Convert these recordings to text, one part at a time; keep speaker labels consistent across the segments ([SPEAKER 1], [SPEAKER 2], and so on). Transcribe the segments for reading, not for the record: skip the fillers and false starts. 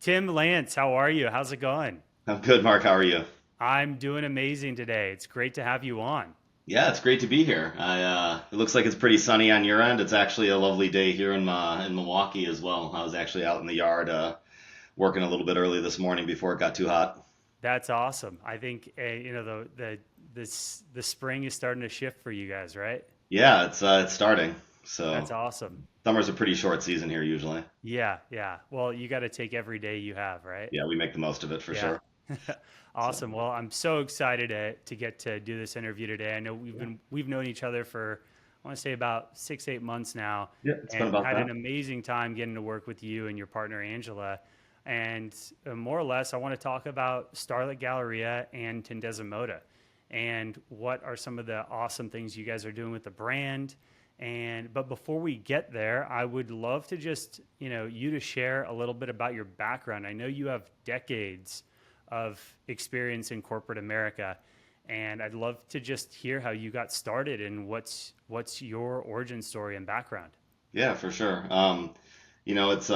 [SPEAKER 1] Tim Lantz, how are you? How's it going?
[SPEAKER 2] I'm good, Mark. How are you?
[SPEAKER 1] I'm doing amazing today. It's great to have you on.
[SPEAKER 2] Yeah, it's great to be here. It looks like it's pretty sunny on your end. It's actually a lovely day here in Milwaukee as well. I was actually out in the yard working a little bit early this morning before it got too hot.
[SPEAKER 1] That's awesome. I think the spring is starting to shift for you guys, right?
[SPEAKER 2] Yeah, it's starting.
[SPEAKER 1] That's
[SPEAKER 2] So
[SPEAKER 1] awesome.
[SPEAKER 2] summer's a pretty short season here usually.
[SPEAKER 1] Yeah, yeah. Well, you got to take every day you have, right?
[SPEAKER 2] Yeah, we make the most of it for
[SPEAKER 1] Yeah.
[SPEAKER 2] sure. So
[SPEAKER 1] Awesome. Well, I'm so excited to get to do this interview today. I know
[SPEAKER 2] yeah,
[SPEAKER 1] we've known each other for I want to say about 6, 8 months now,
[SPEAKER 2] yeah, it's been
[SPEAKER 1] and
[SPEAKER 2] about
[SPEAKER 1] had
[SPEAKER 2] that.
[SPEAKER 1] an amazing time getting to work with you and your partner Angela. And more or less, I want to talk about Starlet Galleria and Tendeza Moda, and what are some of the awesome things you guys are doing with the brand. And but before we get there, I would love to just you to share a little bit about your background. I know you have decades of experience in corporate America, and I'd love to just hear how you got started and what's your origin story and background.
[SPEAKER 2] Yeah, for sure. You know, it's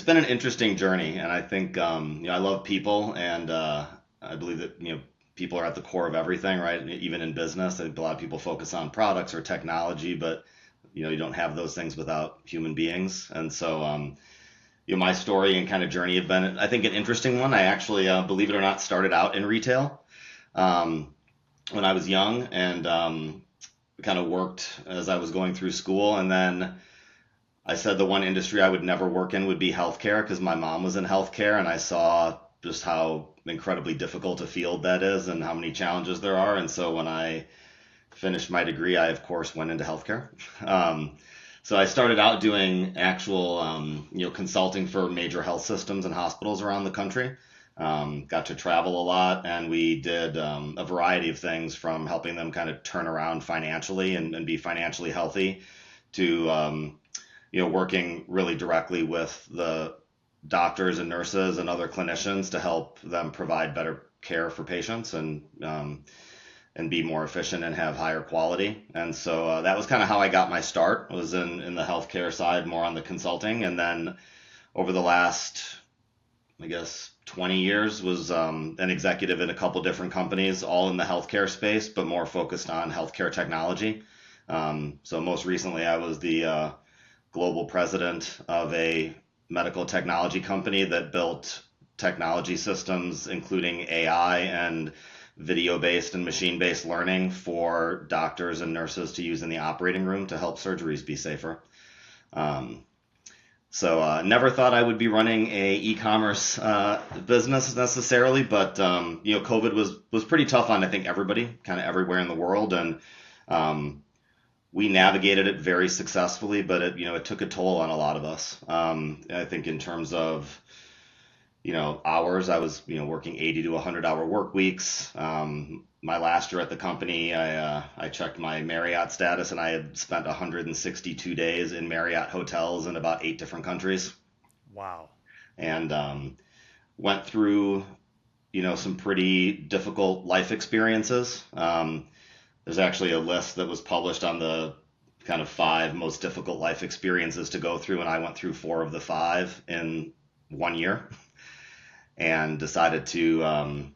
[SPEAKER 2] been an interesting journey, and I think I love people, and I believe that people are at the core of everything, right? Even in business, a lot of people focus on products or technology, but you don't have those things without human beings. And so, my story and kind of journey have been, I think, an interesting one. I actually, believe it or not, started out in retail um, when I was young, and kind of worked as I was going through school, and then I said the one industry I would never work in would be healthcare because my mom was in healthcare and I saw just how incredibly difficult a field that is and how many challenges there are. And so when I finished my degree, I of course went into healthcare. Um, so I started out doing actual, consulting for major health systems and hospitals around the country. Got to travel a lot, and we did a variety of things from helping them kind of turn around financially and be financially healthy to working really directly with the doctors and nurses and other clinicians to help them provide better care for patients and be more efficient and have higher quality. And so that was kind of how I got my start. Was in the healthcare side, more on the consulting, and then over the last, I guess, 20 years was an executive in a couple different companies, all in the healthcare space, but more focused on healthcare technology. So most recently, I was the global president of a medical technology company that built technology systems, including AI and video based and machine based learning for doctors and nurses to use in the operating room to help surgeries be safer. Um, never thought I would be running a e-commerce business necessarily, but COVID was pretty tough on I think everybody, kind of everywhere in the world, and um, we navigated it very successfully, but it took a toll on a lot of us. I think in terms of hours, I was working 80 to 100-hour work weeks. My last year at the company, I checked my Marriott status, and I had spent 162 days in Marriott hotels in about 8 different countries,
[SPEAKER 1] Wow.
[SPEAKER 2] and went through some pretty difficult life experiences. There's actually a list that was published on the kind of five most difficult life experiences to go through, and I went through four of the five in one year and decided to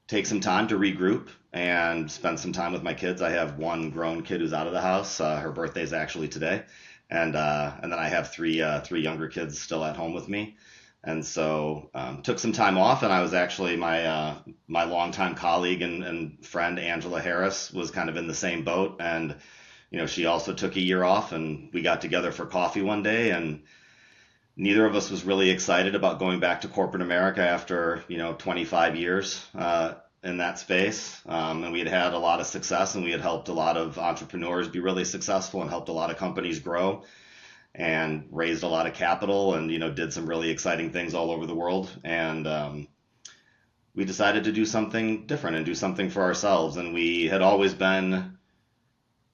[SPEAKER 2] take some time to regroup and spend some time with my kids. I have one grown kid who's out of the house. Her birthday's actually today, and then I have three younger kids still at home with me. And so took some time off, and I was actually my longtime colleague and friend Angela Harris was kind of in the same boat, and she also took a year off, and we got together for coffee one day, and neither of us was really excited about going back to corporate America after 25 years in that space, and we had had a lot of success, and we had helped a lot of entrepreneurs be really successful and helped a lot of companies grow and raised a lot of capital and did some really exciting things all over the world, and we decided to do something different and do something for ourselves. And we had always been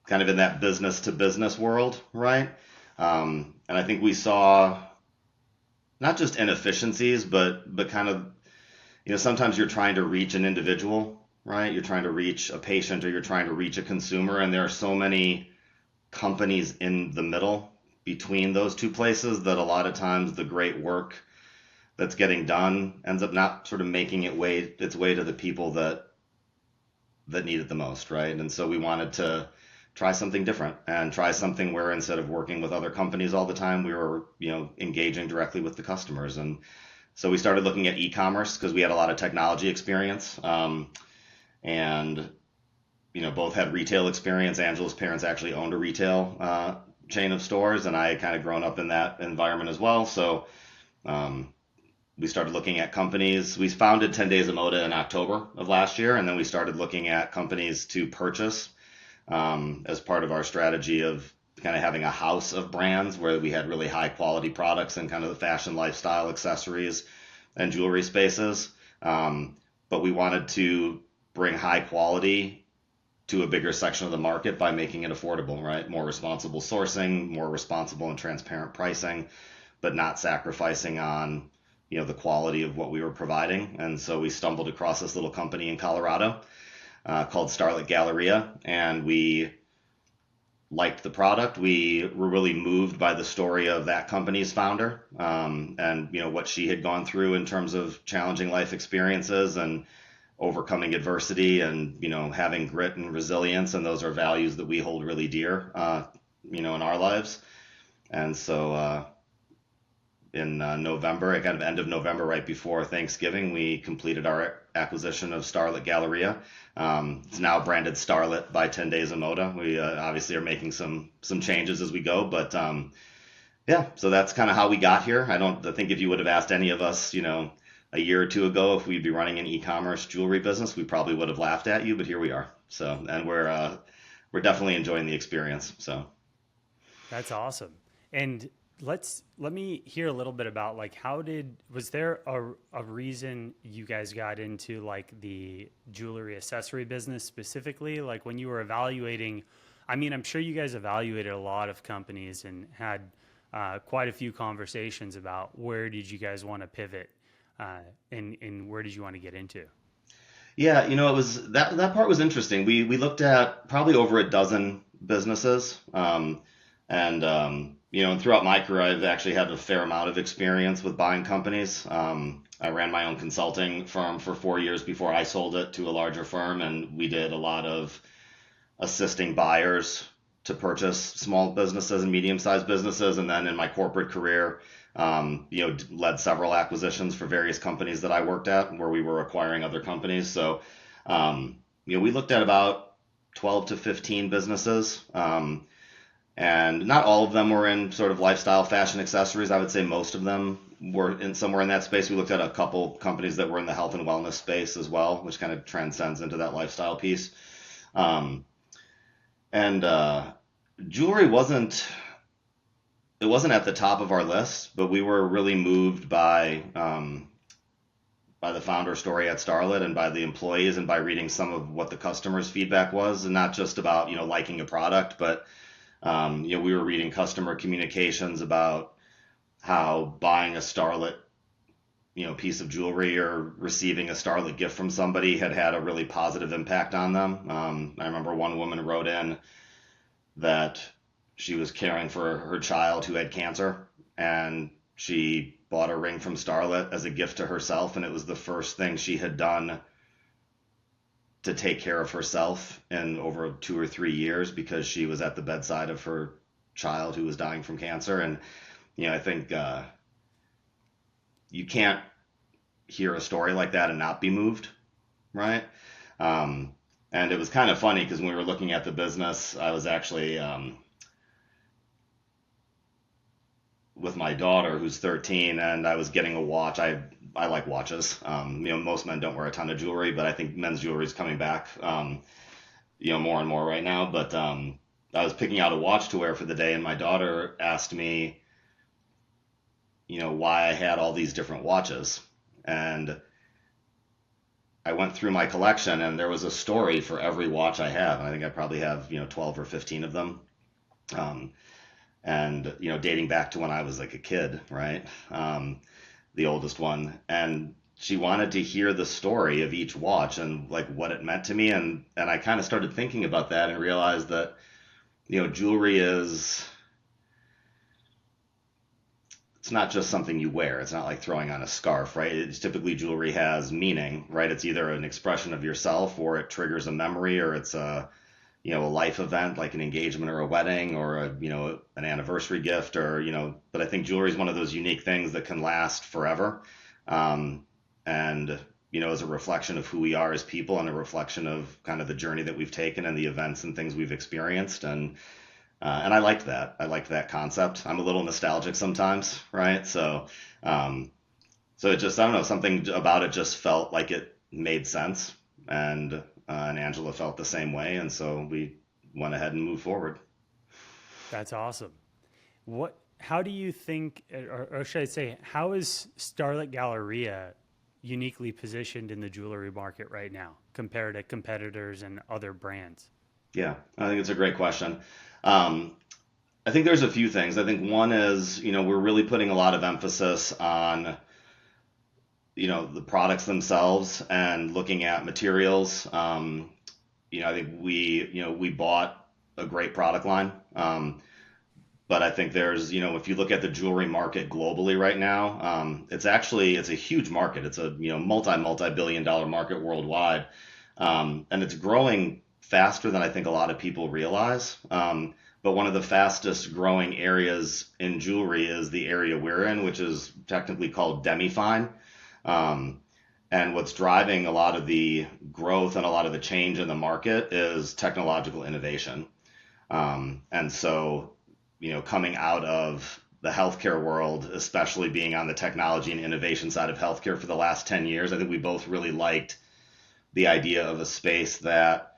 [SPEAKER 2] kind of in that business to business world, right? And I think we saw not just inefficiencies, but kind of sometimes you're trying to reach an individual, right? You're trying to reach a patient or you're trying to reach a consumer, and there are so many companies in the middle between those two places that a lot of times the great work that's getting done ends up not sort of making its way to the people that need it the most, right? And so we wanted to try something different and try something where instead of working with other companies all the time, we were, engaging directly with the customers. And so we started looking at e-commerce because we had a lot of technology experience, and both had retail experience. Angela's parents actually owned a retail chain of stores, and I had kind of grown up in that environment as well. So um, we started looking at companies. We founded Tendeza Moda in October of last year, and then we started looking at companies to purchase as part of our strategy of kind of having a house of brands where we had really high quality products and kind of the fashion, lifestyle, accessories, and jewelry spaces. But we wanted to bring high quality to a bigger section of the market by making it affordable, right? More responsible sourcing, more responsible and transparent pricing, but not sacrificing on the quality of what we were providing. And so we stumbled across this little company in Colorado called Starlette Galleria, and we liked the product. We were really moved by the story of that company's founder, and what she had gone through in terms of challenging life experiences and overcoming adversity, and having grit and resilience, and those are values that we hold really dear, in our lives. And so in November, at kind of end of November, right before Thanksgiving, we completed our acquisition of Starlette Galleria. It's now branded Starlette by Tendeza Moda. We obviously are making some changes as we go, but yeah, so that's kind of how we got here. I think if you would have asked any of us, a year or two ago if we'd be running an e-commerce jewelry business, we probably would have laughed at you, but here we are. So, and we're definitely enjoying the experience. So
[SPEAKER 1] That's awesome. And let me hear a little bit about like was there a reason you guys got into like the jewelry accessory business specifically? Like when you were evaluating, I mean, I'm sure you guys evaluated a lot of companies and had quite a few conversations about where did you guys want to pivot, and where did you want to get into?
[SPEAKER 2] yeah, it was that part was interesting. We looked at probably over a dozen businesses, and throughout my career, I've actually had a fair amount of experience with buying companies. I ran my own consulting firm for 4 years before I sold it to a larger firm, and we did a lot of assisting buyers to purchase small businesses and medium-sized businesses. And then in my corporate career, led several acquisitions for various companies that I worked at where we were acquiring other companies. So, we looked at about 12 to 15 businesses. And not all of them were in sort of lifestyle fashion accessories. I would say most of them were in somewhere in that space. We looked at a couple companies that were in the health and wellness space as well, which kind of transcends into that lifestyle piece. And jewelry wasn't at the top of our list, but we were really moved by the founder story at Starlette and by the employees and by reading some of what the customers' feedback was, and not just about liking a product, but we were reading customer communications about how buying a Starlette piece of jewelry or receiving a Starlette gift from somebody had a really positive impact on them. I remember one woman wrote in that she was caring for her child who had cancer, and she bought a ring from Starlette as a gift to herself, and it was the first thing she had done to take care of herself in over 2 or 3 years because she was at the bedside of her child who was dying from cancer. And I think you can't hear a story like that and not be moved, right? And it was kind of funny because when we were looking at the business, I was actually with my daughter who's 13, and I was getting a watch. I like watches. Most men don't wear a ton of jewelry, but I think men's jewelry is coming back, more and more right now. But I was picking out a watch to wear for the day, and my daughter asked me, why I had all these different watches. And I went through my collection, and there was a story for every watch I have. And I think I probably have, 12 or 15 of them. And dating back to when I was like a kid, right? The oldest one. And she wanted to hear the story of each watch and like what it meant to me. And I kind of started thinking about that and realized that, jewelry is it's not just something you wear. It's not like throwing on a scarf, right? It's typically jewelry has meaning, right? It's either an expression of yourself, or it triggers a memory, or it's a, a life event like an engagement or a wedding, or a, an anniversary gift, or, but I think jewelry is one of those unique things that can last forever. And, as a reflection of who we are as people, and a reflection of kind of the journey that we've taken and the events and things we've experienced. And I liked that. I liked that concept. I'm a little nostalgic sometimes, right? So it just, I don't know, something about it just felt like it made sense, and Angela felt the same way, and so we went ahead and moved forward.
[SPEAKER 1] That's awesome. How do you think, or should I say, how is Starlet Galleria uniquely positioned in the jewelry market right now compared to competitors and other brands?
[SPEAKER 2] Yeah, I think it's a great question. Um, I think there's a few things. I think one is, we're really putting a lot of emphasis on, the products themselves and looking at materials. I think we bought a great product line. But I think there's, if you look at the jewelry market globally right now, it's a huge market. It's a, multi-billion dollar market worldwide. And it's growing faster than I think a lot of people realize. But one of the fastest growing areas in jewelry is the area we're in, which is technically called demi-fine. And what's driving a lot of the growth and a lot of the change in the market is technological innovation. And so, coming out of the healthcare world, especially being on the technology and innovation side of healthcare for the last 10 years, I think we both really liked the idea of a space that,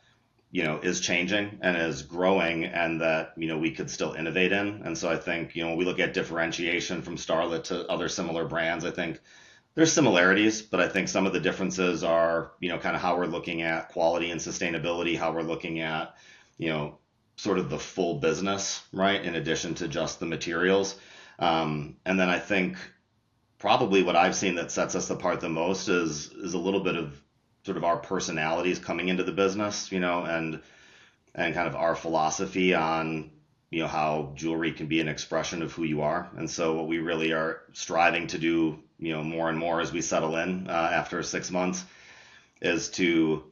[SPEAKER 2] is changing and is growing, and that, we could still innovate in. And so I think, when we look at differentiation from Starlet to other similar brands, I think there's similarities, but I think some of the differences are, kind of how we're looking at quality and sustainability, how we're looking at, sort of the full business, right, in addition to just the materials. And then I think probably what I've seen that sets us apart the most is a little bit of sort of our personalities coming into the business, and kind of our philosophy on, how jewelry can be an expression of who you are. And so what we really are striving to do, more and more as we settle in after 6 months, is to,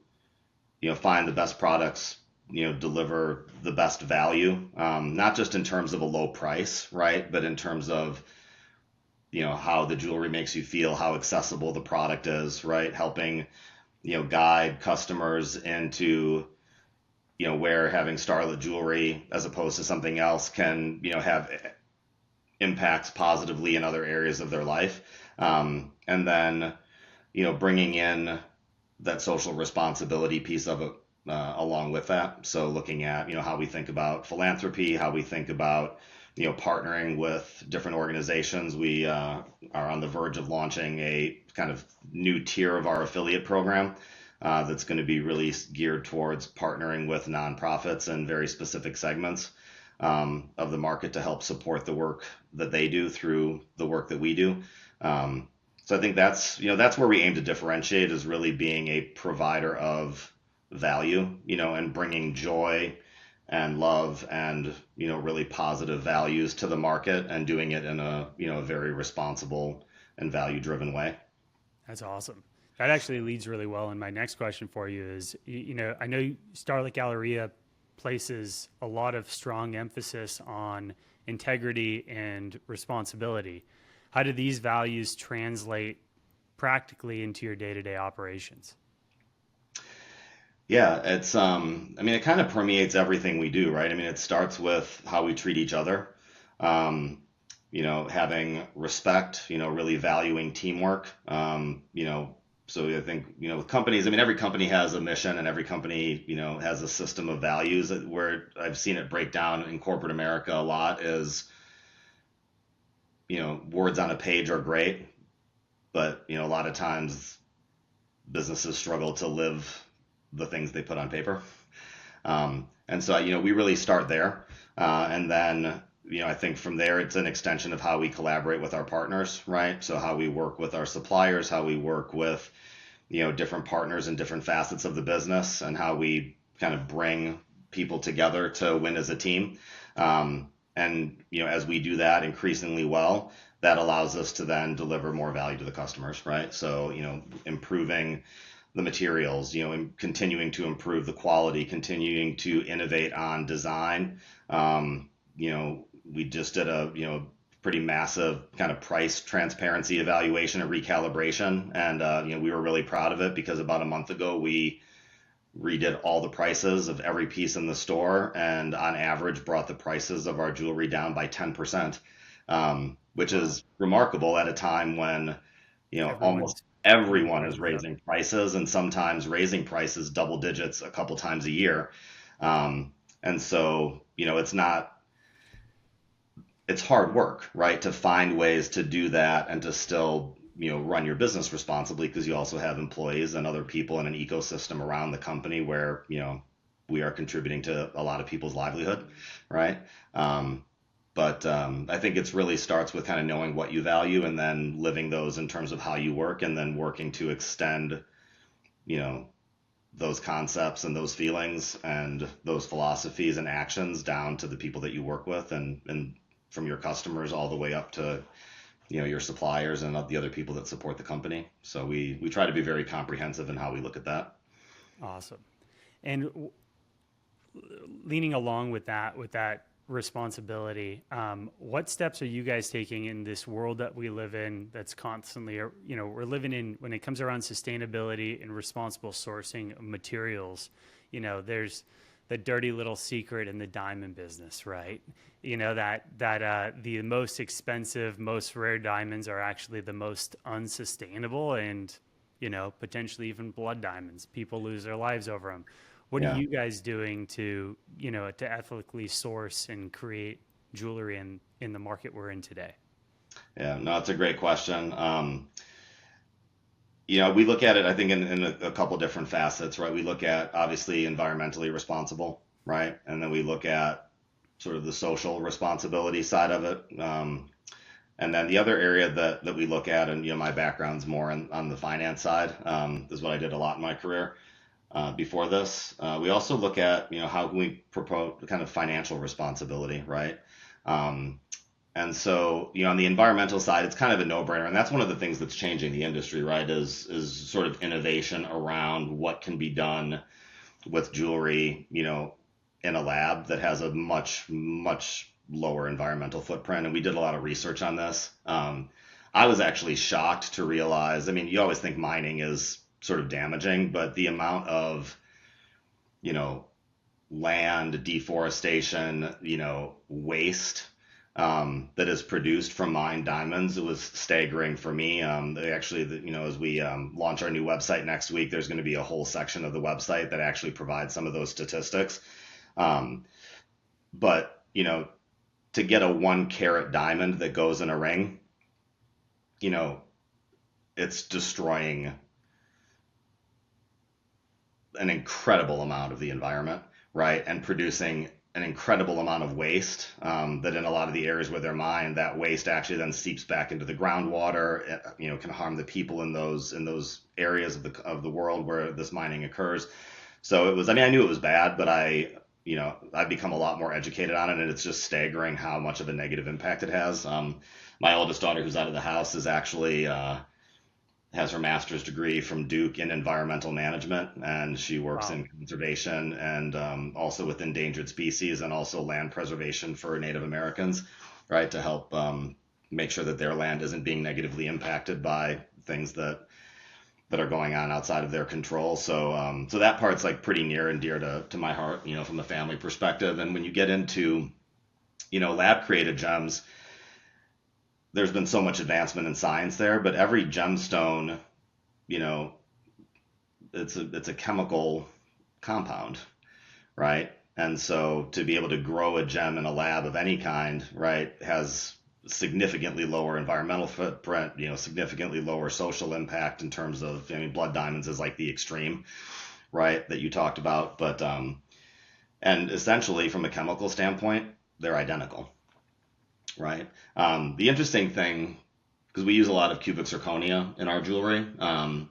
[SPEAKER 2] find the best products, deliver the best value, not just in terms of a low price, right, but in terms of, how the jewelry makes you feel, how accessible the product is, right, helping, guide customers into, where having Starlet jewelry as opposed to something else can, have impacts positively in other areas of their life. And then, bringing in that social responsibility piece of it along with that. So looking at, how we think about philanthropy, how we think about, partnering with different organizations. We are on the verge of launching a kind of new tier of our affiliate program that's going to be really geared towards partnering with nonprofits and very specific segments of the market to help support the work that they do through the work that we do. So I think that's where we aim to differentiate, is really being a provider of value, and bringing joy and love and, really positive values to the market, and doing it in a, very responsible and value driven way.
[SPEAKER 1] That's awesome. That actually leads really well in my next question for you is, I know Starlet Galleria places a lot of strong emphasis on integrity and responsibility. How do these values translate practically into your day-to-day operations?
[SPEAKER 2] Yeah, it's it kind of permeates everything we do, right? It starts with how we treat each other. Having respect, really valuing teamwork. So I think, with companies, every company has a mission, and every company, has a system of values. Where I've seen it break down in corporate America a lot is, words on a page are great, but, a lot of times businesses struggle to live the things they put on paper. And so, we really start there. And then, I think from there, it's an extension of how we collaborate with our partners, right? So how we work with our suppliers, how we work with, different partners in different facets of the business, and how we kind of bring people together to win as a team. And, as we do that increasingly well, that allows us to then deliver more value to the customers, right? So, improving the materials, and continuing to improve the quality, continuing to innovate on design. We just did a, pretty massive kind of price transparency evaluation and recalibration. And, we were really proud of it because about a month ago, we redid all the prices of every piece in the store and on average brought the prices of our jewelry down by 10%, which
[SPEAKER 1] Wow.
[SPEAKER 2] is remarkable at a time when, almost
[SPEAKER 1] Everyone's putting
[SPEAKER 2] everyone is
[SPEAKER 1] prices up.
[SPEAKER 2] raising prices and sometimes raising prices double digits a couple times a year. And so, it's hard work, right? To find ways to do that and to still, run your business responsibly because you also have employees and other people in an ecosystem around the company where, we are contributing to a lot of people's livelihood, right? But I think it's really starts with kind of knowing what you value and then living those in terms of how you work and then working to extend, you know, those concepts and those feelings and those philosophies and actions down to the people that you work with and from your customers all the way up to your suppliers and the other people that support the company. So we try to be very comprehensive in how we look at that.
[SPEAKER 1] Awesome. And leaning along with that responsibility, what steps are you guys taking in this world that we live in that's constantly, we're living in when it comes around sustainability and responsible sourcing of materials? There's the dirty little secret in the diamond business, right? That the most expensive, most rare diamonds are actually the most unsustainable and, potentially even blood diamonds. People lose their lives over them. What are
[SPEAKER 2] Yeah.
[SPEAKER 1] you guys doing to ethically source and create jewelry in the market we're in today?
[SPEAKER 2] Yeah, no, it's a great question. We look at it, I think, in a couple different facets, right? We look at obviously environmentally responsible, right? And then we look at sort of the social responsibility side of it. And then the other area that we look at, and my background's more on the finance side, is what I did a lot in my career before this. We also look at, how can we propose kind of financial responsibility, right? Um, and so, on the environmental side, it's kind of a no-brainer, and that's one of the things that's changing the industry, right? Is sort of innovation around what can be done with jewelry, in a lab that has a much, much lower environmental footprint. And we did a lot of research on this. I was actually shocked to realize, I mean, you always think mining is sort of damaging, but the amount of, you know, land deforestation, waste that is produced from mined diamonds. It was staggering for me. They actually, as we launch our new website next week, there's going to be a whole section of the website that actually provides some of those statistics. Um, but, to get a 1 carat diamond that goes in a ring, you know, it's destroying an incredible amount of the environment, right? And producing an incredible amount of waste that in a lot of the areas where they're mined, that waste actually then seeps back into the groundwater, can harm the people in those areas of the world where this mining occurs. So it was, I mean, I knew it was bad, but I've become a lot more educated on it, and it's just staggering how much of a negative impact it has. My oldest daughter, who's out of the house, is actually has her master's degree from Duke in environmental management, and she works
[SPEAKER 1] Wow.
[SPEAKER 2] in conservation and also with endangered species and also land preservation for Native Americans, right, to help make sure that their land isn't being negatively impacted by things that are going on outside of their control. So that part's like pretty near and dear to my heart, from a family perspective. And when you get into, lab created gems, there's been so much advancement in science there, but every gemstone, you know, it's a chemical compound, right? And so to be able to grow a gem in a lab of any kind, right, has significantly lower environmental footprint, significantly lower social impact in terms of, I mean, blood diamonds is like the extreme, right, that you talked about, but and essentially from a chemical standpoint, they're identical, right? The interesting thing, because we use a lot of cubic zirconia in our jewelry, and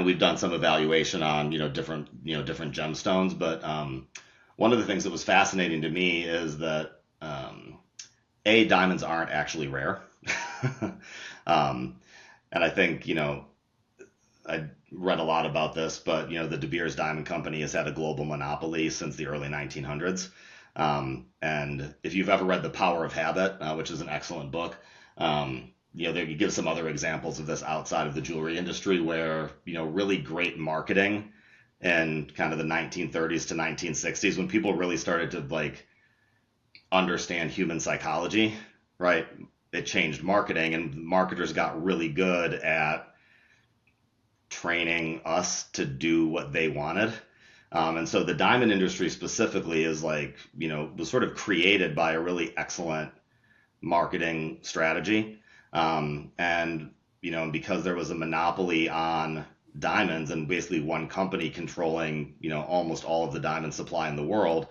[SPEAKER 2] we've done some evaluation on different gemstones. But one of the things that was fascinating to me is that diamonds aren't actually rare. um, and I think, I read a lot about this, but the De Beers Diamond Company has had a global monopoly since the early 1900s. And if you've ever read The Power of Habit, which is an excellent book, there you give some other examples of this outside of the jewelry industry where really great marketing in kind of the 1930s to 1960s, when people really started to like understand human psychology, right? It changed marketing, and marketers got really good at training us to do what they wanted. And so the diamond industry specifically is like, was sort of created by a really excellent marketing strategy. And because there was a monopoly on diamonds and basically one company controlling, almost all of the diamond supply in the world,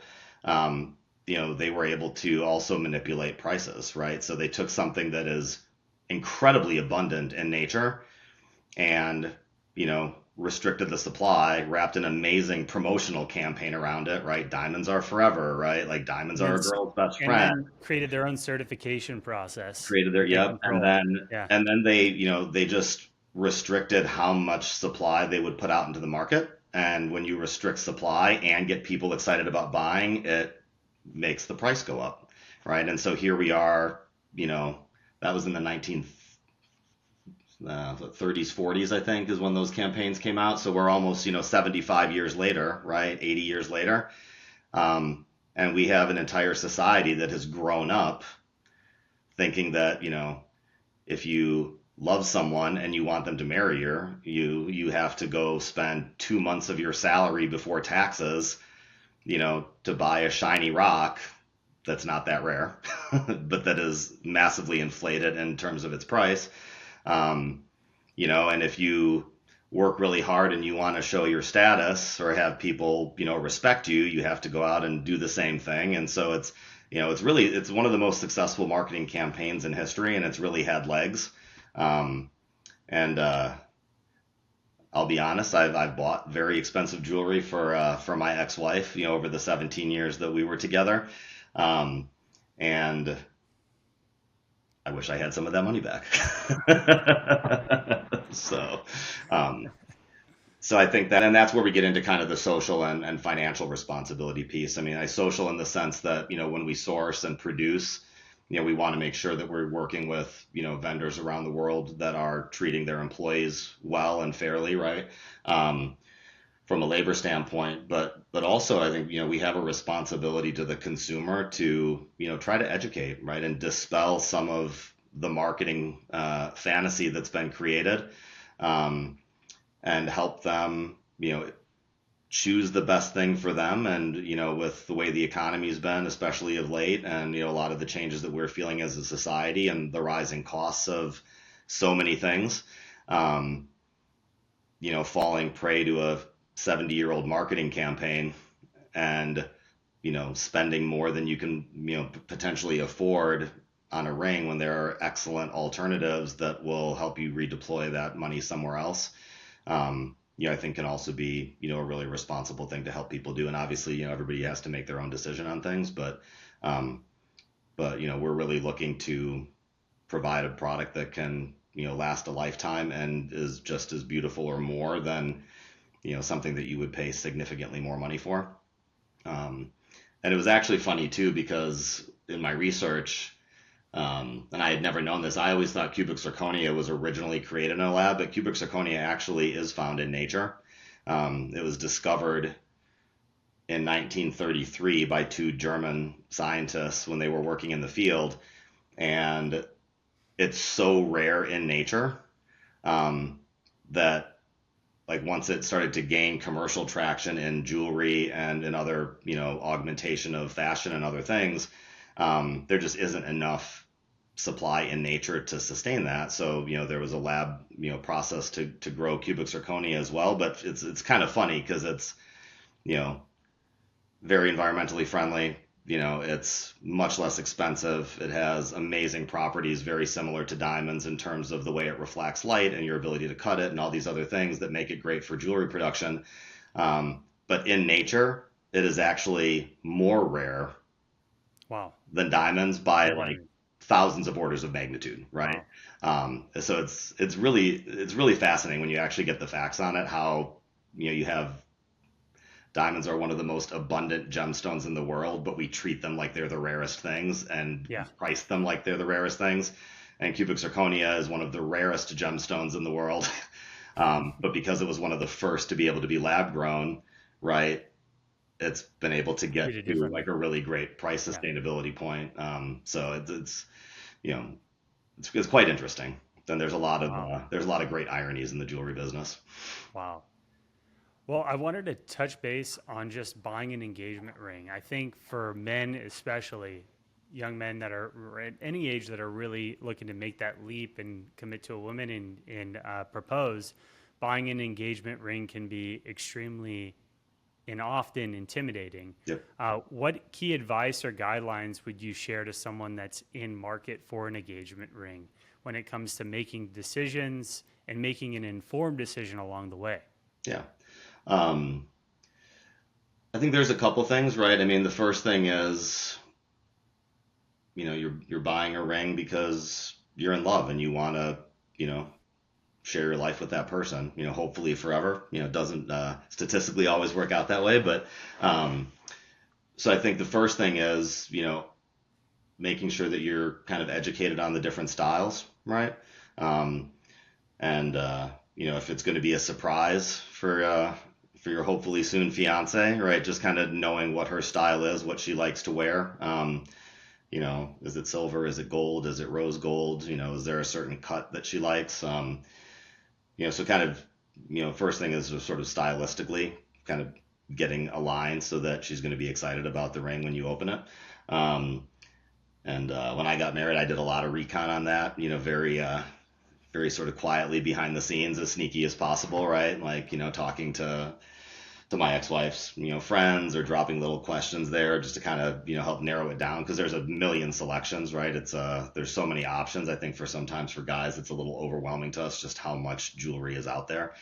[SPEAKER 2] they were able to also manipulate prices, right? So they took something that is incredibly abundant in nature and restricted the supply, wrapped an amazing promotional campaign around it, right? Diamonds are forever, right? Like diamonds
[SPEAKER 1] And then,
[SPEAKER 2] are a girl's best
[SPEAKER 1] and
[SPEAKER 2] friend.
[SPEAKER 1] then created their own certification process
[SPEAKER 2] Created their
[SPEAKER 1] that they
[SPEAKER 2] yep, and
[SPEAKER 1] control.
[SPEAKER 2] then
[SPEAKER 1] Yeah.
[SPEAKER 2] and then they just restricted how much supply they would put out into the market. And when you restrict supply and get people excited about buying, it makes the price go up, right? And so here we are, that was in the 30s, 40s, I think, is when those campaigns came out. So we're almost, 75 years later, right? 80 years later. And we have an entire society that has grown up thinking that, if you love someone and you want them to marry you have to go spend 2 months of your salary before taxes, to buy a shiny rock that's not that rare, but that is massively inflated in terms of its price. And if you work really hard and you want to show your status or have people, respect you, you have to go out and do the same thing. And so it's one of the most successful marketing campaigns in history, and it's really had legs. And I'll be honest, I've bought very expensive jewelry for my ex-wife, over the 17 years that we were together. And I wish I had some of that money back. So, um, so I think that, and that's where we get into kind of the social and financial responsibility piece. I mean, I social in the sense that, when we source and produce, we want to make sure that we're working with, vendors around the world that are treating their employees well and fairly, right? From a labor standpoint, but also I think, we have a responsibility to the consumer to, try to educate, right? And dispel some of the marketing fantasy that's been created, and help them, choose the best thing for them. And, with the way the economy's been, especially of late, and, a lot of the changes that we're feeling as a society and the rising costs of so many things, falling prey to a 70-year-old marketing campaign and, spending more than you can, potentially afford on a ring when there are excellent alternatives that will help you redeploy that money somewhere else. I think can also be, a really responsible thing to help people do. And obviously, everybody has to make their own decision on things, but we're really looking to provide a product that can, last a lifetime and is just as beautiful or more than, something that you would pay significantly more money for. And it was actually funny too, because in my research, and I had never known this. I always thought cubic zirconia was originally created in a lab, but cubic zirconia actually is found in nature. It was discovered in 1933 by two German scientists when they were working in the field, and it's so rare in nature, that like once it started to gain commercial traction in jewelry and in other, augmentation of fashion and other things, there just isn't enough supply in nature to sustain that. So, there was a lab, process to grow cubic zirconia as well. But it's kind of funny because it's, very environmentally friendly. It's much less expensive. It has amazing properties, very similar to diamonds in terms of the way it reflects light and your ability to cut it and all these other things that make it great for jewelry production. But in nature, it is actually more rare
[SPEAKER 1] Wow.
[SPEAKER 2] than diamonds by
[SPEAKER 1] I
[SPEAKER 2] like
[SPEAKER 1] didn't.
[SPEAKER 2] thousands of orders of magnitude, right?
[SPEAKER 1] Wow.
[SPEAKER 2] So it's really fascinating when you actually get the facts on it. How you have diamonds are one of the most abundant gemstones in the world, but we treat them like they're the rarest things and
[SPEAKER 1] Yeah.
[SPEAKER 2] price them like they're the rarest things. And cubic zirconia is one of the rarest gemstones in the world. But because it was one of the first to be able to be lab grown, right, it's been able to get
[SPEAKER 1] Treated
[SPEAKER 2] to like
[SPEAKER 1] differently.
[SPEAKER 2] a really great price
[SPEAKER 1] Yeah.
[SPEAKER 2] sustainability point. So it's you know it's quite interesting. Then
[SPEAKER 1] Wow.
[SPEAKER 2] there's a lot of great ironies in the jewelry business.
[SPEAKER 1] Wow. Well, I wanted to touch base on just buying an engagement ring. I think for men, especially young men that are at any age that are really looking to make that leap and commit to a woman and propose, buying an engagement ring can be extremely and often intimidating.
[SPEAKER 2] Yep.
[SPEAKER 1] What key advice or guidelines would you share to someone that's in market for an engagement ring when it comes to making decisions and making an informed decision along the way?
[SPEAKER 2] Yeah. Um, I think there's a couple things, right? I mean, the first thing is, you're buying a ring because you're in love and you want to, you know, share your life with that person, hopefully forever. It doesn't statistically always work out that way, but so I think the first thing is, making sure that you're kind of educated on the different styles, right? Um, and if it's going to be a surprise for your hopefully soon fiance, right? Just kind of knowing what her style is, what she likes to wear. Is it silver? Is it gold? Is it rose gold? Is there a certain cut that she likes? So kind of, first thing is just sort of stylistically kind of getting aligned so that she's going to be excited about the ring when you open it. Um, and when I got married, I did a lot of recon on that, very sort of quietly behind the scenes, as sneaky as possible, right? Like, talking to my ex-wife's, friends, or dropping little questions there just to kind of, help narrow it down, because there's a million selections, right? There's so many options. I think sometimes for guys, it's a little overwhelming to us just how much jewelry is out there,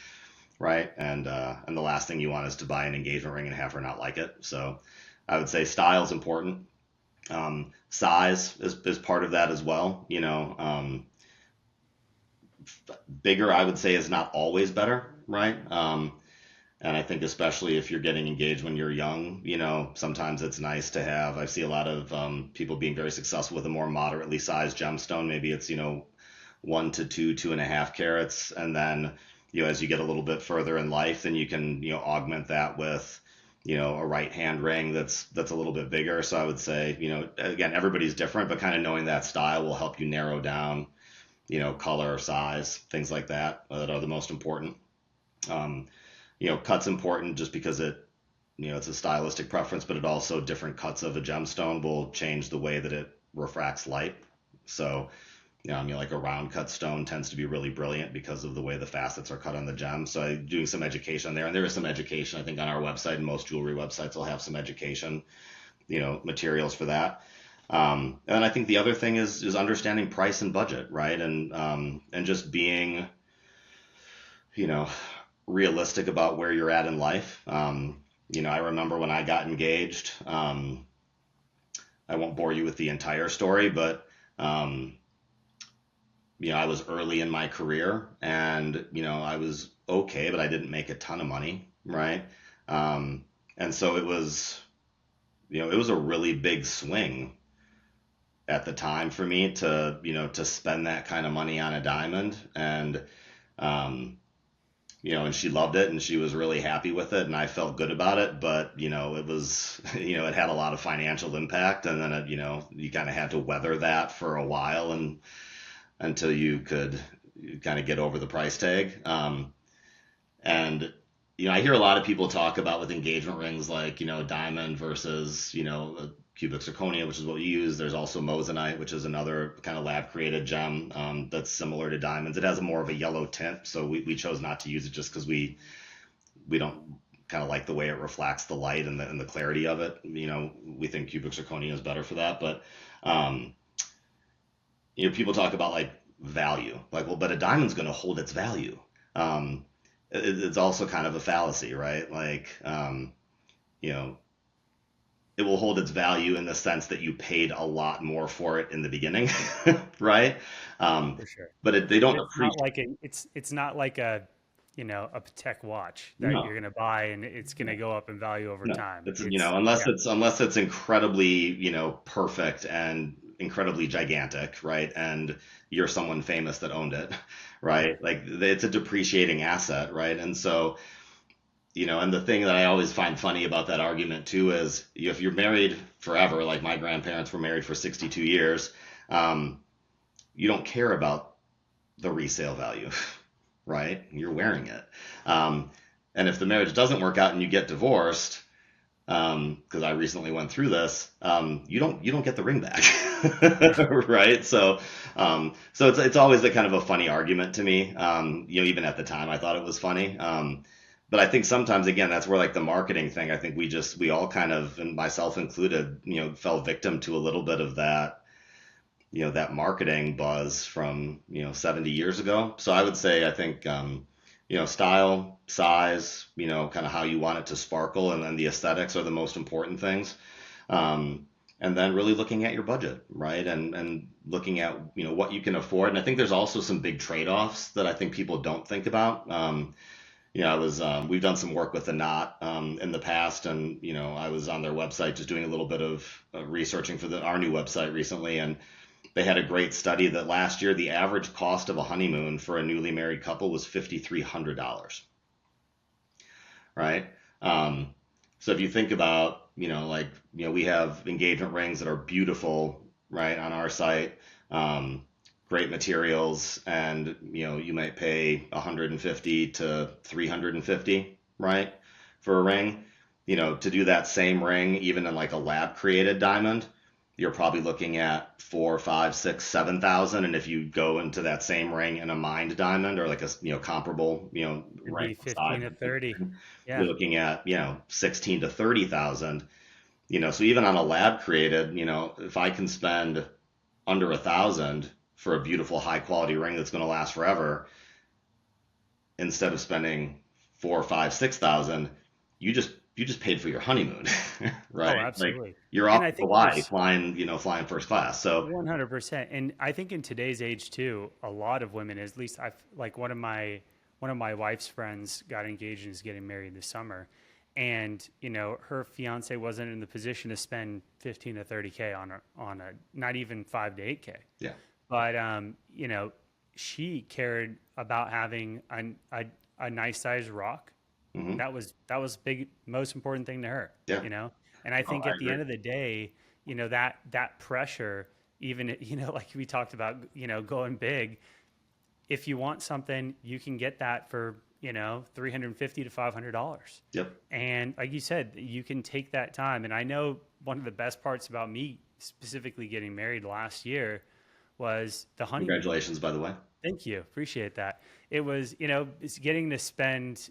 [SPEAKER 2] right? And the last thing you want is to buy an engagement ring and have her not like it. So I would say style is important. Size is part of that as well. Bigger, I would say, is not always better, right? And I think especially if you're getting engaged when you're young, sometimes it's nice to have. I see a lot of people being very successful with a more moderately sized gemstone. Maybe it's 1 to 2, 2.5 carats, and then as you get a little bit further in life, then you can augment that with a right hand ring that's a little bit bigger. So I would say again, everybody's different, but kind of knowing that style will help you narrow down color, size, things like that that are the most important. Um, cut's important just because it's a stylistic preference, but it also, different cuts of a gemstone will change the way that it refracts light. So, like a round cut stone tends to be really brilliant because of the way the facets are cut on the gem. So I'm doing some education there, and there is some education, I think, on our website, and most jewelry websites will have some education, materials for that. And I think the other thing is understanding price and budget, right? And just being, you know, realistic about where you're at in life. I remember when I got engaged. I won't bore you with the entire story, but I was early in my career, and I was okay, but I didn't make a ton of money, right? And so it was a really big swing at the time for me to spend that kind of money on a diamond. And she loved it and she was really happy with it and I felt good about it, but it was, it had a lot of financial impact, and then you kind of had to weather that for a while and until you could kind of get over the price tag. And I hear a lot of people talk about with engagement rings, like, diamond versus, cubic zirconia, which is what we use. There's also moissanite, which is another kind of lab created gem that's similar to diamonds. It has a more of a yellow tint, so we chose not to use it just because we don't kind of like the way it reflects the light and the clarity of it. We think cubic zirconia is better for that. But people talk about like value, like, well, but a diamond's going to hold its value. It's also kind of a fallacy, right? Like, you know, it will hold its value in the sense that you paid a lot more for it in the beginning, right? Um,
[SPEAKER 1] For sure.
[SPEAKER 2] but they
[SPEAKER 1] But
[SPEAKER 2] don't
[SPEAKER 1] it's not
[SPEAKER 2] appreciate.
[SPEAKER 1] like it's not like a, a Patek watch that
[SPEAKER 2] No,
[SPEAKER 1] you're gonna buy and it's gonna
[SPEAKER 2] no,
[SPEAKER 1] go up in value over
[SPEAKER 2] no.
[SPEAKER 1] time.
[SPEAKER 2] It's,
[SPEAKER 1] It's yeah,
[SPEAKER 2] unless it's incredibly, perfect and incredibly gigantic, right? And you're someone famous that owned it, right?
[SPEAKER 1] right.
[SPEAKER 2] Like it's a depreciating asset, right? And so, and the thing that I always find funny about that argument too is if you're married forever, like my grandparents were married for 62 years, um, you don't care about the resale value, right? You're wearing it. Um, and if the marriage doesn't work out and you get divorced, because I recently went through this, you don't get the ring back, right? So it's always a kind of a funny argument to me. Even at the time, I thought it was funny. But I think sometimes, again, that's where like the marketing thing. I think we all kind of, and myself included, fell victim to a little bit of that, that marketing buzz from 70 years ago. So I would say I think style, size, kind of how you want it to sparkle, and then the aesthetics are the most important things. And then really looking at your budget, right? And looking at what you can afford. And I think there's also some big trade-offs that I think people don't think about. I was we've done some work with the Knot in the past, and I was on their website just doing a little bit of researching for our new website recently, and they had a great study that last year the average cost of a honeymoon for a newly married couple was $5,300, right? Um, so if you think about, we have engagement rings that are beautiful, right, on our site, great materials, and you might pay 150 to 350, right, for a ring. To do that same ring, even in like a lab created diamond, you're probably looking at 4, 5, 6, 7,000. And if you go into that same ring in a mined diamond or like a comparable
[SPEAKER 1] It'd
[SPEAKER 2] ring
[SPEAKER 1] be
[SPEAKER 2] size,
[SPEAKER 1] 15 to 30.
[SPEAKER 2] you're
[SPEAKER 1] Yeah.
[SPEAKER 2] looking at 16 to 30,000. So even on a lab created, if I can spend under 1,000 for a beautiful high quality ring that's going to last forever, instead of spending 4, 5, 6,000, you just paid for your honeymoon, right?
[SPEAKER 1] Oh,
[SPEAKER 2] Like
[SPEAKER 1] absolutely.
[SPEAKER 2] you're
[SPEAKER 1] And
[SPEAKER 2] off
[SPEAKER 1] I
[SPEAKER 2] to
[SPEAKER 1] think
[SPEAKER 2] Hawaii
[SPEAKER 1] there's
[SPEAKER 2] flying first class. So
[SPEAKER 1] 100%. And I think in today's age too, a lot of women, at least I've like one of my wife's friends got engaged and is getting married this summer. And, her fiance wasn't in the position to spend 15 to 30K on a not even 5 to 8K.
[SPEAKER 2] yeah,
[SPEAKER 1] But she cared about having a nice sized rock.
[SPEAKER 2] hmm
[SPEAKER 1] That was big, most important thing to her,
[SPEAKER 2] yeah,
[SPEAKER 1] And I
[SPEAKER 2] oh,
[SPEAKER 1] think
[SPEAKER 2] I
[SPEAKER 1] at the
[SPEAKER 2] agree.
[SPEAKER 1] end of the day, that pressure, even like we talked about, going big. If you want something, you can get that for 350 to $500.
[SPEAKER 2] Yep.
[SPEAKER 1] And like you said, you can take that time. And I know one of the best parts about me specifically getting married last year was the honeymoon.
[SPEAKER 2] Congratulations, by the way.
[SPEAKER 1] Thank you. Appreciate that. It was, it's getting to spend,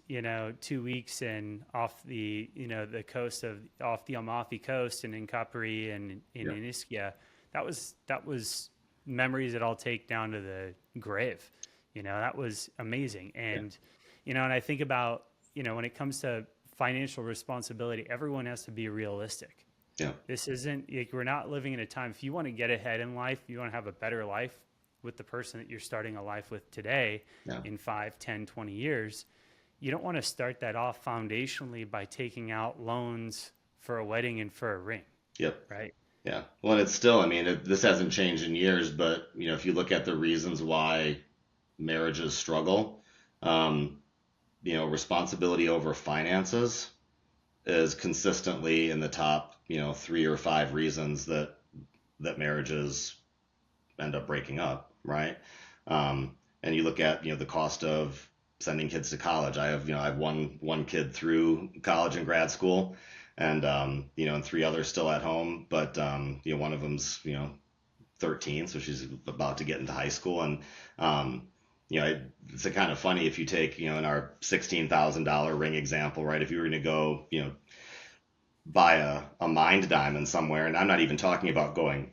[SPEAKER 1] 2 weeks in off the, the coast off the Amalfi coast and in Capri and in
[SPEAKER 2] Yeah,
[SPEAKER 1] Ischia. That was memories that I'll take down to the grave. That was amazing.
[SPEAKER 2] yeah,
[SPEAKER 1] And I think about, when it comes to financial responsibility, everyone has to be realistic.
[SPEAKER 2] yeah,
[SPEAKER 1] This isn't like we're not living in a time. If you want to get ahead in life, you want to have a better life with the person that you're starting a life with today
[SPEAKER 2] yeah,
[SPEAKER 1] in 5, 10, 20 years, you don't want to start that off foundationally by taking out loans for a wedding and for a ring,
[SPEAKER 2] yep,
[SPEAKER 1] right?
[SPEAKER 2] yeah. Well, and it's still, I mean, this hasn't changed in years, but if you look at the reasons why marriages struggle, um, responsibility over finances is consistently in the top, 3 or 5 reasons that marriages end up breaking up, right? And you look at, the cost of sending kids to college. I have one kid through college and grad school, and and 3 others still at home. But one of them's 13, so she's about to get into high school, and it's a kind of funny if you take in our $16,000 ring example, right? If you were going to go buy a mined diamond somewhere, and I'm not even talking about going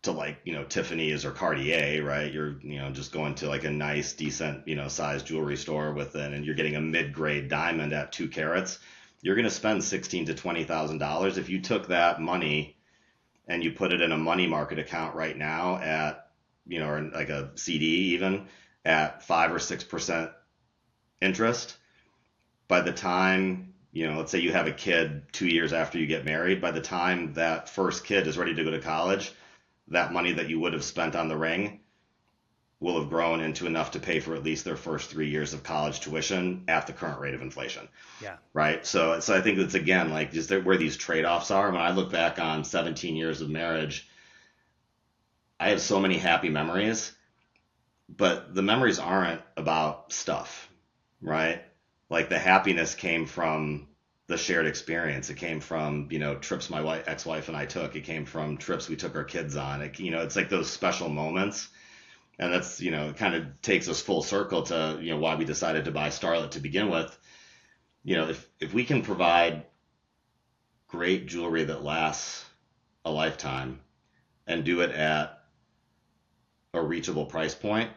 [SPEAKER 2] to like Tiffany's or Cartier, right? You're just going to like a nice decent size jewelry store with it, and you're getting a mid-grade diamond at 2 carats. you're going to spend 16 to $20,000. If you took that money and you put it in a money market account right now at, or in like a CD even at 5 or 6% interest, by the time, let's say you have a kid 2 years after you get married, by the time that first kid is ready to go to college, that money that you would have spent on the ring will have grown into enough to pay for at least their first 3 years of college tuition at the current rate of inflation.
[SPEAKER 1] Yeah.
[SPEAKER 2] Right. So I think it's, again, like just where these trade-offs are. When I look back on 17 years of marriage, I have so many happy memories, but the memories aren't about stuff, right? Like the happiness came from the shared experience. It came from, trips my ex-wife and I took. It came from trips we took our kids on. It's like those special moments. And that's, it kind of takes us full circle to, why we decided to buy Starlette to begin with. If we can provide great jewelry that lasts a lifetime and do it at a reachable price point,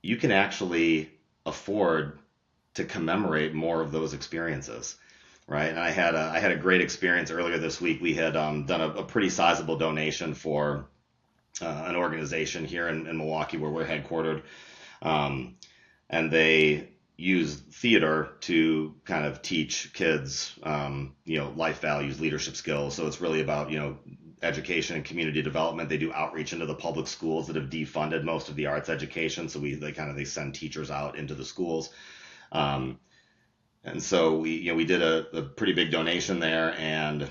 [SPEAKER 2] you can actually afford to commemorate more of those experiences, right? And I had a great experience earlier this week. We had done a pretty sizable donation for an organization here in Milwaukee where we're headquartered, and they use theater to kind of teach kids, life values, leadership skills. So it's really about, education and community development. They do outreach into the public schools that have defunded most of the arts education. So they send teachers out into the schools. And so we did a pretty big donation there, and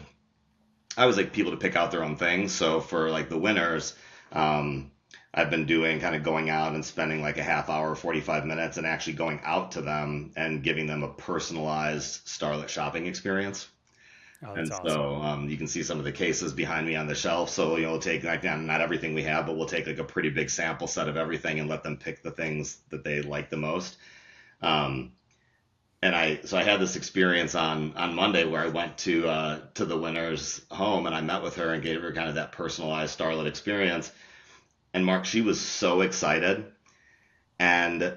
[SPEAKER 2] I always like people to pick out their own things. So for like the winners, I've been doing kind of going out and spending like a half hour, 45 minutes and actually going out to them and giving them a personalized Starlette shopping experience.
[SPEAKER 1] Oh,
[SPEAKER 2] And
[SPEAKER 1] that's
[SPEAKER 2] so
[SPEAKER 1] awesome.
[SPEAKER 2] you can see some of the cases behind me on the shelf. So, we'll take like not everything we have, but we'll take like a pretty big sample set of everything and let them pick the things that they like the most. And I had this experience on Monday where I went to the winner's home and I met with her and gave her kind of that personalized Starlette experience. And Mark, she was so excited, and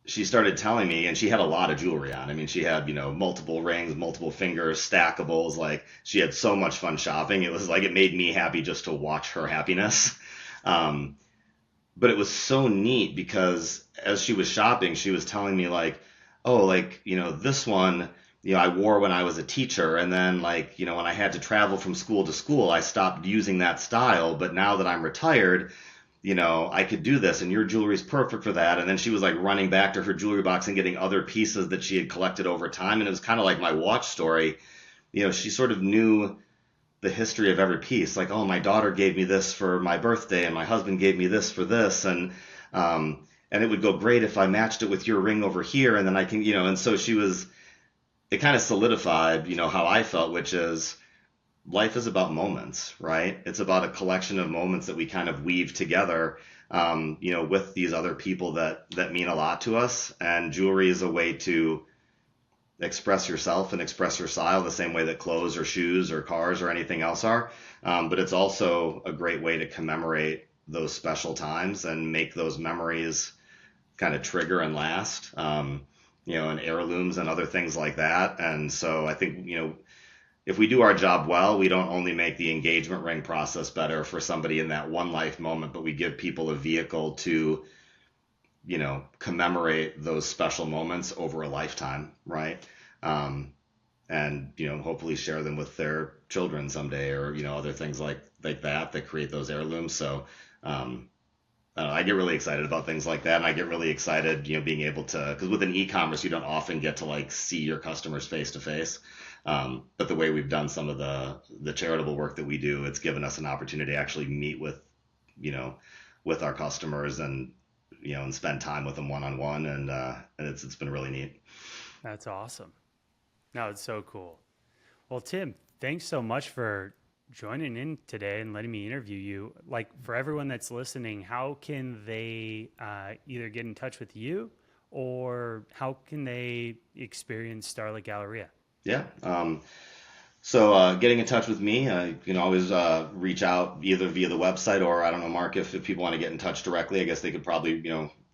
[SPEAKER 2] she started telling me, and she had a lot of jewelry on. I mean, she had, multiple rings, multiple fingers, stackables. Like, she had so much fun shopping. It was like, it made me happy just to watch her happiness. But it was so neat because as she was shopping, she was telling me like, oh, like, this one, I wore when I was a teacher. And then like, when I had to travel from school to school, I stopped using that style. But now that I'm retired, I could do this, and your jewelry is perfect for that. And then she was like running back to her jewelry box and getting other pieces that she had collected over time. And it was kind of like my watch story. She sort of knew the history of every piece. Like, oh, my daughter gave me this for my birthday, and my husband gave me this for this. And it would go great if I matched it with your ring over here. And then I can, and so it kind of solidified, how I felt, which is, life is about moments, right? It's about a collection of moments that we kind of weave together, with these other people that mean a lot to us. And jewelry is a way to express yourself and express your style the same way that clothes or shoes or cars or anything else are. But it's also a great way to commemorate those special times and make those memories kind of trigger and last, and heirlooms and other things like that. And so I think, if we do our job well, we don't only make the engagement ring process better for somebody in that one life moment, but we give people a vehicle to, commemorate those special moments over a lifetime, right? And, hopefully share them with their children someday, or, other things like that create those heirlooms. So, I get really excited about things like that. And I get really excited, being able to, because with an e-commerce, you don't often get to like see your customers face to face. But the way we've done some of the charitable work that we do, it's given us an opportunity to actually meet with, with our customers and, and spend time with them one-on-one. And it's been really neat.
[SPEAKER 1] That's awesome. No, it's so cool. Well, Tim, thanks so much for joining in today and letting me interview you. Like, for everyone that's listening, how can they either get in touch with you, or how can they experience Starlette Galleria?
[SPEAKER 2] Yeah. So getting in touch with me, you can always reach out either via the website, or I don't know, Mark, if people want to get in touch directly, I guess they could probably,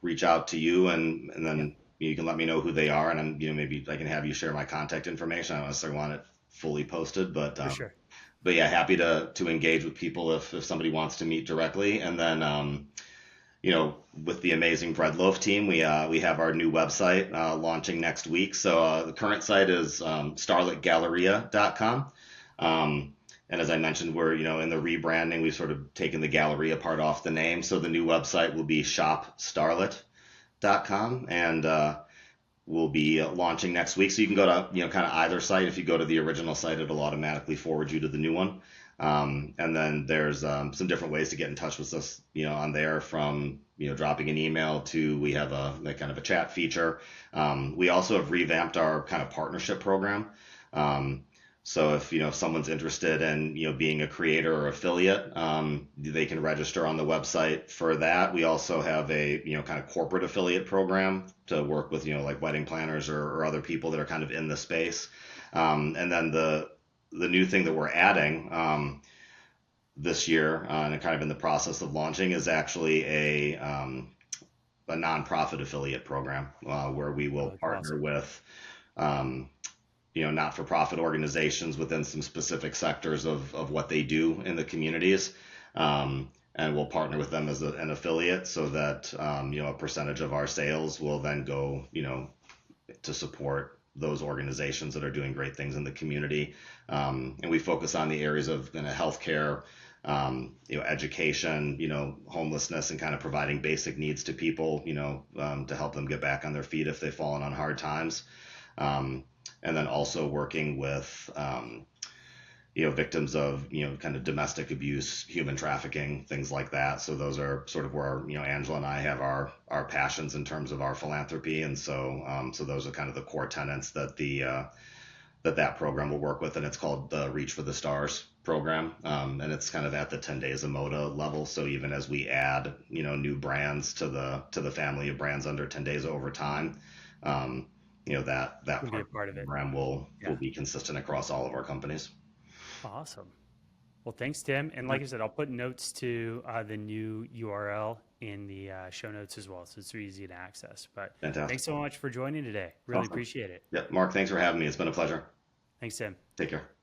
[SPEAKER 2] reach out to you, and then, you can let me know who they are, and I'm, maybe I can have you share my contact information. I don't necessarily want it fully posted,
[SPEAKER 1] For sure.
[SPEAKER 2] but yeah, happy to engage with people if somebody wants to meet directly. And then with the amazing Bread Loaf team, we have our new website launching next week. So the current site is starletgalleria.com. And as I mentioned, we're in the rebranding. We've sort of taken the Galleria part off the name. So the new website will be shopstarlet.com, and will be launching next week. So you can go to kind of either site. If you go to the original site, it'll automatically forward you to the new one. And then there's some different ways to get in touch with us, on there, from dropping an email to, we have a like kind of a chat feature. We also have revamped our kind of partnership program. So if someone's interested in being a creator or affiliate, they can register on the website for that. We also have a kind of corporate affiliate program to work with like wedding planners or other people that are kind of in the space. And then the new thing that we're adding this year, and kind of in the process of launching, is actually a nonprofit affiliate program where we will
[SPEAKER 1] Oh,
[SPEAKER 2] partner
[SPEAKER 1] awesome.
[SPEAKER 2] with not-for-profit organizations within some specific sectors of what they do in the communities. And we'll partner with them as an affiliate, so that a percentage of our sales will then go to support those organizations that are doing great things in the community. And we focus on the areas of healthcare, education, homelessness, and kind of providing basic needs to people, to help them get back on their feet if they've fallen on hard times. And then also working with, victims of, kind of domestic abuse, human trafficking, things like that. So those are sort of where, Angela and I have our passions in terms of our philanthropy. And so those are kind of the core tenets that that program will work with. And it's called the Reach for the Stars program. And it's kind of at the Tendeza Moda level. So even as we add, new brands to the family of brands under Tendeza over time, that
[SPEAKER 1] Will be
[SPEAKER 2] part
[SPEAKER 1] a
[SPEAKER 2] of the
[SPEAKER 1] part of it.
[SPEAKER 2] program will
[SPEAKER 1] Yeah.
[SPEAKER 2] be consistent across all of our companies.
[SPEAKER 1] Awesome. Well, thanks, Tim. And like I said, I'll put notes to the new URL in the show notes as well, so it's easy to access. But
[SPEAKER 2] Fantastic.
[SPEAKER 1] thanks so much for joining today. Really
[SPEAKER 2] Awesome.
[SPEAKER 1] appreciate it.
[SPEAKER 2] Yep. Mark, thanks for having me. It's been a pleasure.
[SPEAKER 1] Thanks, Tim.
[SPEAKER 2] Take care.